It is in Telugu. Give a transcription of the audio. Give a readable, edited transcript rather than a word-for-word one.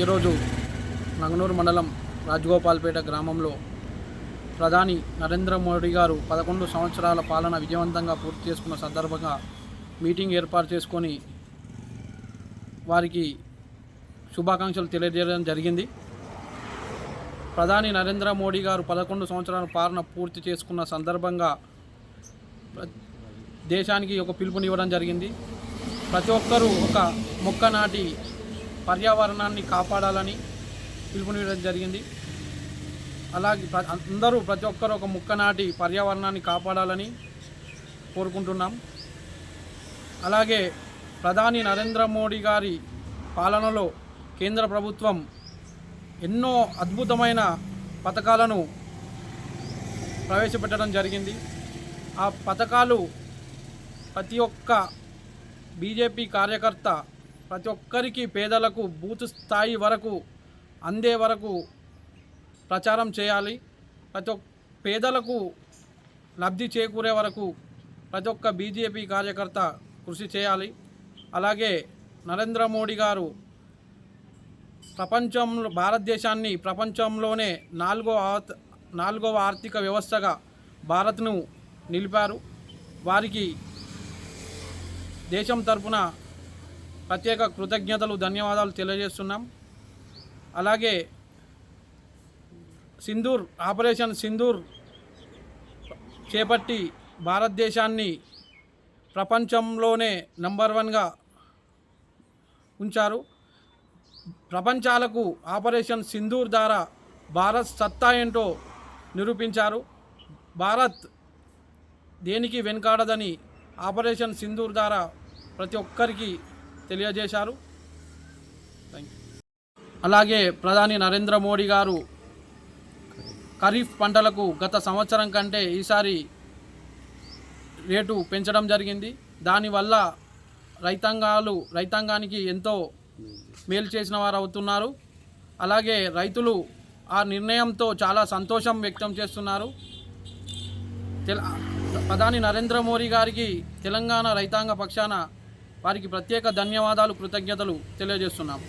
ఈరోజు నంగనూరు మండలం రాజగోపాల్పేట గ్రామంలో ప్రధాని నరేంద్ర మోడీ గారు 11 సంవత్సరాల పాలన విజయవంతంగా పూర్తి చేసుకున్న సందర్భంగా మీటింగ్ ఏర్పాటు చేసుకొని వారికి శుభాకాంక్షలు తెలియజేయడం జరిగింది. ప్రధాని నరేంద్ర మోడీ గారు 11 సంవత్సరాల పాలన పూర్తి చేసుకున్న సందర్భంగా దేశానికి ఒక పిలుపునివ్వడం జరిగింది. ప్రతి ఒక్కరూ ఒక మొక్క నాటి పర్యావరణాన్ని కాపాడాలని పిలుపునివ్వడం జరిగింది. అలాగే ప్రతి ఒక్కరూ ఒక మొక్క నాటి పర్యావరణాన్ని కాపాడాలని కోరుకుంటున్నాం. అలాగే ప్రధాని నరేంద్ర మోడీ గారి పాలనలో కేంద్ర ప్రభుత్వం ఎన్నో అద్భుతమైన పథకాలను ప్రవేశపెట్టడం జరిగింది. ఆ పథకాలు ప్రతి ఒక్క బీజేపీ కార్యకర్త ప్రతి ఒక్కరికి పేదలకు బూత్ స్థాయి వరకు అందే వరకు ప్రచారం చేయాలి. ప్రతి ఒక్క పేదలకు లబ్ధి చేకూరే వరకు ప్రతి ఒక్క బీజేపీ కార్యకర్త కృషి చేయాలి. అలాగే నరేంద్ర మోడీ గారు భారతదేశాన్ని ప్రపంచంలోనే నాలుగవ ఆర్థిక వ్యవస్థగా భారత్ను నిలిపారు. వారికి దేశం తరపున ప్రత్యేక కృతజ్ఞతలు, ధన్యవాదాలు తెలియజేస్తున్నాం. అలాగే ఆపరేషన్ సింధూర్ చేపట్టి భారతదేశాన్ని ప్రపంచంలోనే నంబర్ 1గా ఉంచారు. ప్రపంచాలకు ఆపరేషన్ సింధూర్ ద్వారా భారత్ సత్తా ఏంటో నిరూపించారు. భారత్ దేనికి వెనుకాడదని ఆపరేషన్ సింధూర్ ద్వారా ప్రతి ఒక్కరికి తెలియజేశారు. అలాగే ప్రధాని నరేంద్ర మోడీ గారు ఖరీఫ్ పంటలకు గత సంవత్సరం కంటే ఈసారి రేటు పెంచడం జరిగింది. దానివల్ల రైతాంగానికి ఎంతో మేలు చేసిన వారు అవుతున్నారు. అలాగే రైతులు ఆ నిర్ణయంతో చాలా సంతోషం వ్యక్తం చేస్తున్నారు. ప్రధాని నరేంద్ర మోడీ గారికి తెలంగాణ రైతాంగ పక్షాన వారికి ప్రత్యేక ధన్యవాదాలు, కృతజ్ఞతలు తెలియజేస్తున్నాం.